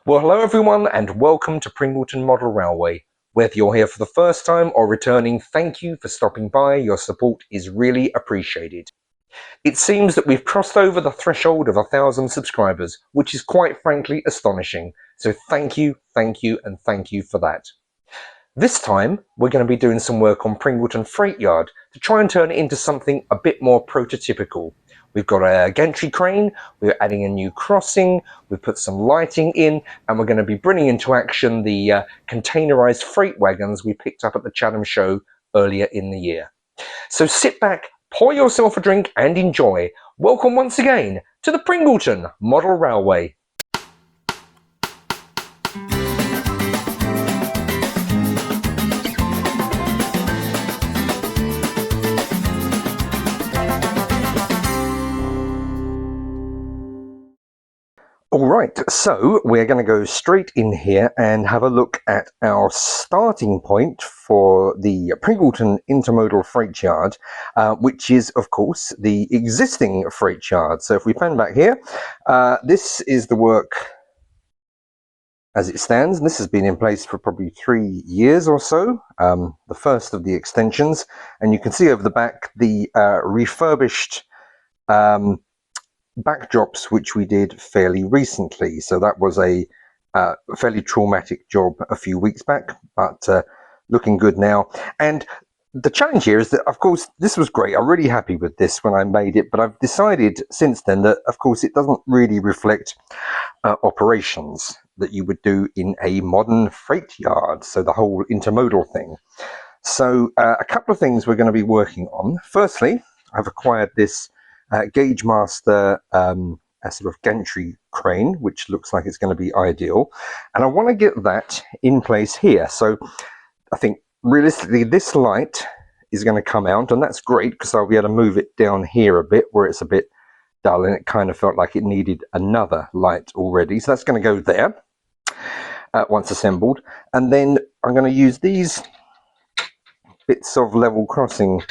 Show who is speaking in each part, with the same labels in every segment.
Speaker 1: Well, hello everyone and welcome to Pringleton Model Railway. Whether you're here for the first time or returning, thank you for stopping by. Your support is really appreciated. It seems that we've crossed over the threshold of 1,000 subscribers, which is quite frankly astonishing. So thank you, and thank you for that. This time, we're going to be doing some work on Pringleton Freight Yard to try and turn it into something a bit more prototypical. We've got a gantry crane, we're adding a new crossing, we've put some lighting in, and we're going to be bringing into action the containerised freight wagons we picked up at the Chatham show earlier in the year. So sit back, pour yourself a drink and enjoy. Welcome once again to the Pringleton Model Railway. Alright, so we're going to go straight in here and have a look at our starting point for the Pringleton Intermodal Freight Yard, which is of course the existing freight yard. So if we pan back here, this is the work as it stands. This has been in place for probably 3 years or so, the first of the extensions, and you can see over the back the refurbished backdrops which we did fairly recently. So that was a fairly traumatic job a few weeks back, but looking good now. And the challenge here is that, of course, this was great. I'm really happy with this when I made it, but I've decided since then that, of course, it doesn't really reflect operations that you would do in a modern freight yard, so the whole intermodal thing. So a couple of things we're going to be working on. Firstly, I've acquired this Gauge Master a sort of gantry crane, which looks like it's going to be ideal, and I want to get that in place here. So I think realistically this light is going to come out, and that's great because I'll be able to move it down here a bit where it's a bit dull and it kind of felt like it needed another light already. So that's going to go there once assembled, and then I'm going to use these bits of level crossing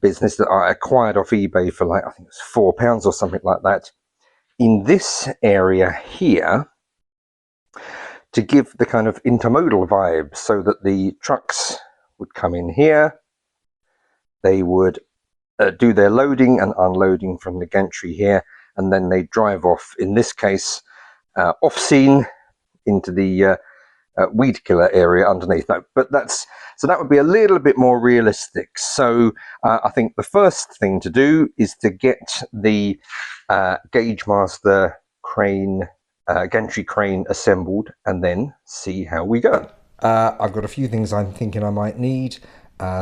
Speaker 1: business that I acquired off eBay for, like, I think it was £4 or something like that, in this area here to give the kind of intermodal vibe, so that the trucks would come in here, they would do their loading and unloading from the gantry here, and then they drive off, in this case off scene into the weed killer area underneath. No, but so that would be a little bit more realistic. So I think the first thing to do is to get the Gauge Master crane, gantry crane assembled, and then see how we go. I've got a few things I'm thinking I might need.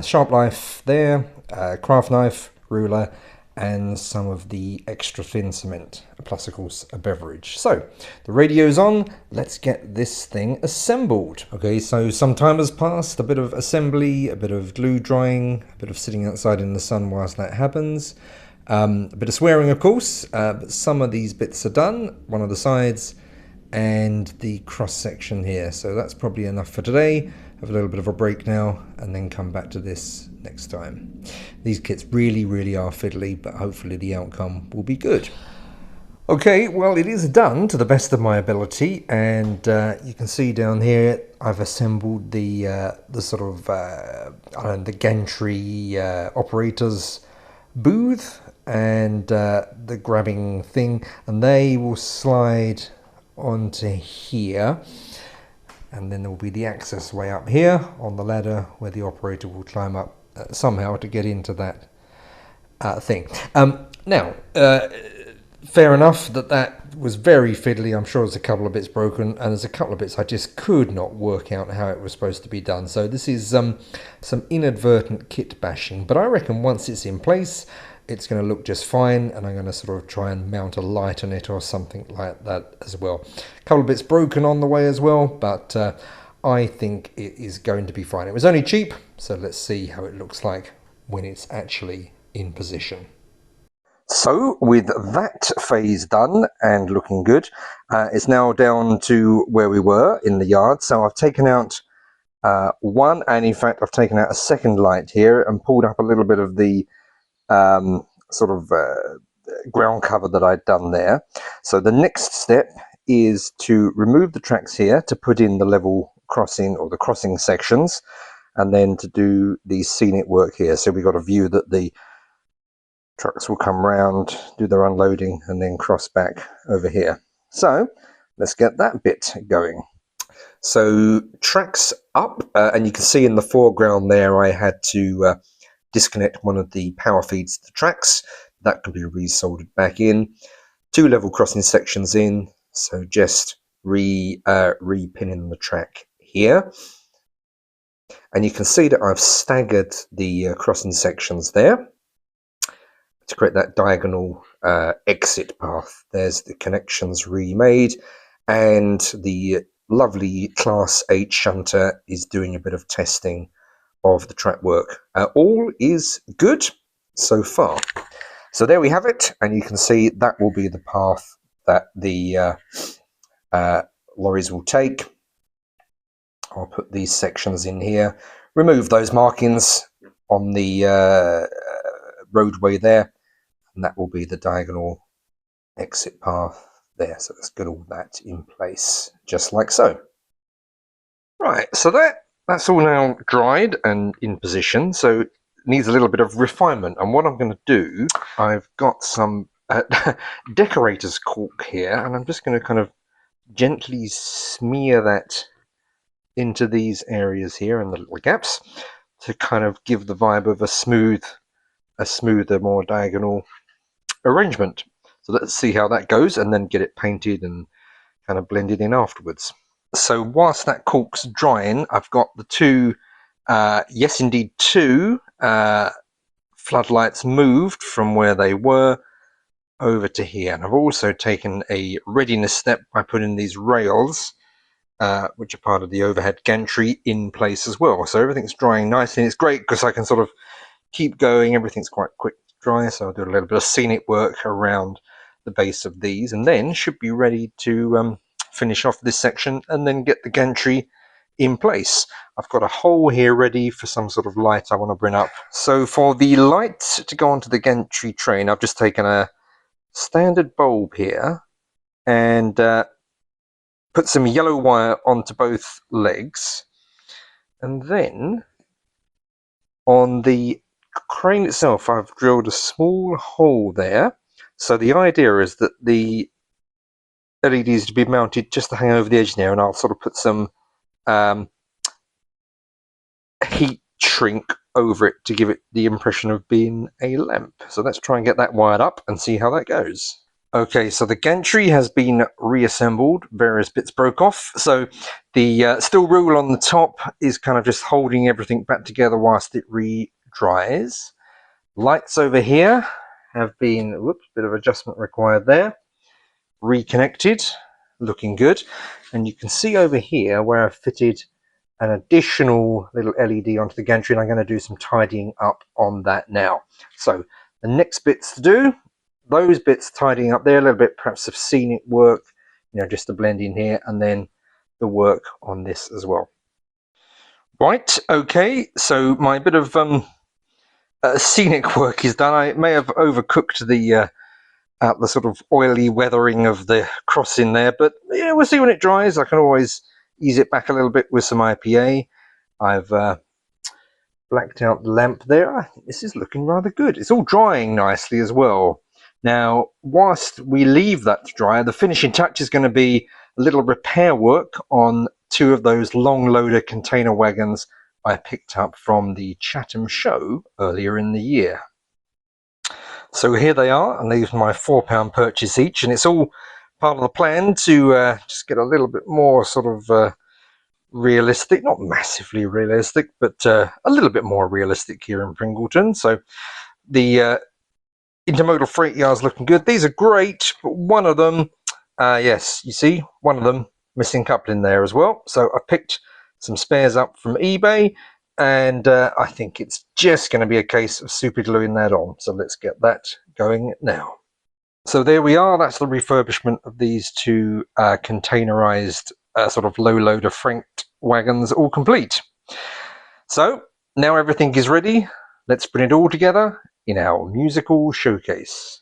Speaker 1: Sharp knife there, craft knife, ruler, and some of the extra thin cement, plus of course a beverage. So the radio's on, let's get this thing assembled. Okay, so some time has passed, a bit of assembly, a bit of glue drying, a bit of sitting outside in the sun whilst that happens, a bit of swearing of course, but some of these bits are done, one of the sides and the cross section here. So that's probably enough for today. Have a little bit of a break now and then come back to this next time. These kits really are fiddly, but hopefully the outcome will be good. Okay, well, it is done to the best of my ability, and you can see down here I've assembled the sort of the gantry operator's booth and the grabbing thing, and they will slide onto here. And then there will be the access way up here on the ladder where the operator will climb up somehow to get into that thing. Now, fair enough that was very fiddly. I'm sure there's a couple of bits broken, and there's a couple of bits I just could not work out how it was supposed to be done. So this is some inadvertent kit bashing, but I reckon once it's in place, it's going to look just fine, and I'm going to sort of try and mount a light on it or something like that as well. A couple of bits broken on the way as well, but I think it is going to be fine. It was only cheap, so let's see how it looks like when it's actually in position. So with that phase done and looking good, it's now down to where we were in the yard. So I've taken out one, and in fact I've taken out a second light here and pulled up a little bit of the sort of ground cover that I'd done there. So the next step is to remove the tracks here to put in the level crossing or the crossing sections, and then to do the scenic work here. So we've got a view that the trucks will come round, do their unloading, and then cross back over here. So let's get that bit going. So tracks up, and you can see in the foreground there I had to disconnect one of the power feeds to the tracks. That can be resoldered back in. 2 level crossing sections in, so just repinning the track here. And you can see that I've staggered the crossing sections there to create that diagonal exit path. There's the connections remade, and the lovely Class 8 shunter is doing a bit of testing of the track work. All is good so far. So there we have it, and you can see that will be the path that the lorries will take. I'll put these sections in here, remove those markings on the roadway there, and that will be the diagonal exit path there. So let's get all that in place, just like so. Right, so that's all now dried and in position, so it needs a little bit of refinement. And what I'm going to do, I've got some decorator's cork here, and I'm just going to kind of gently smear that into these areas here and the little gaps to kind of give the vibe of a smoother, more diagonal arrangement. So let's see how that goes, and then get it painted and kind of blended in afterwards. So whilst that cork's drying, I've got the two floodlights moved from where they were over to here, and I've also taken a readiness step by putting these rails which are part of the overhead gantry in place as well. So everything's drying nicely, and it's great because I can sort of keep going. Everything's quite quick to dry, so I'll do a little bit of scenic work around the base of these, and then should be ready to finish off this section and then get the gantry in place. I've got a hole here ready for some sort of light I want to bring up. So for the light to go onto the gantry train, I've just taken a standard bulb here and put some yellow wire onto both legs, and then on the crane itself I've drilled a small hole there. So the idea is that the LEDs to be mounted just to hang over the edge there, and I'll sort of put some heat shrink over it to give it the impression of being a lamp. So let's try and get that wired up and see how that goes. Okay, so the gantry has been reassembled, various bits broke off. So the steel rule on the top is kind of just holding everything back together whilst it re-dries. Lights over here have been, whoops, bit of adjustment required there, reconnected, looking good. And you can see over here where I've fitted an additional little LED onto the gantry, and I'm going to do some tidying up on that now. So the next bits to do, those bits tidying up there, a little bit perhaps of scenic work, you know, just to blend in here, and then the work on this as well. Right, okay, so my bit of scenic work is done. I may have overcooked the sort of oily weathering of the crossing there, but yeah, we'll see when it dries. I can always ease it back a little bit with some IPA. I've blacked out the lamp there. I think this is looking rather good. It's all drying nicely as well. Now, whilst we leave that to dry, the finishing touch is going to be a little repair work on 2 of those long loader container wagons I picked up from the Chatham show earlier in the year. So here they are, and these are my £4 purchase each, and it's all part of the plan to just get a little bit more sort of realistic, not massively realistic, but a little bit more realistic here in Pringleton. So the Intermodal Freight Yard is looking good. These are great, but one of them, yes, you see, one of them missing coupling there as well. So I picked some spares up from eBay, and I think it's just going to be a case of super gluing that on. So let's get that going now. So there we are. That's the refurbishment of these 2 containerised sort of low loader freight wagons, all complete. So now everything is ready. Let's bring it all together in our musical showcase.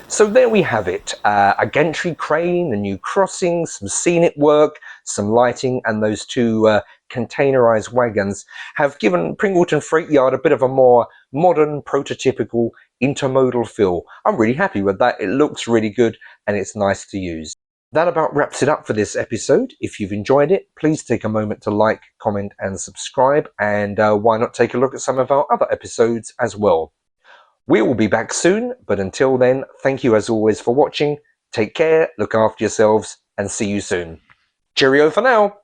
Speaker 1: So there we have it, a gantry crane, a new crossing, some scenic work, some lighting, and those two containerised wagons have given Pringleton Freight Yard a bit of a more modern, prototypical, intermodal feel. I'm really happy with that. It looks really good and it's nice to use. That about wraps it up for this episode. If you've enjoyed it, please take a moment to like, comment and subscribe, and why not take a look at some of our other episodes as well. We will be back soon, but until then, thank you as always for watching. Take care, look after yourselves, and see you soon. Cheerio for now!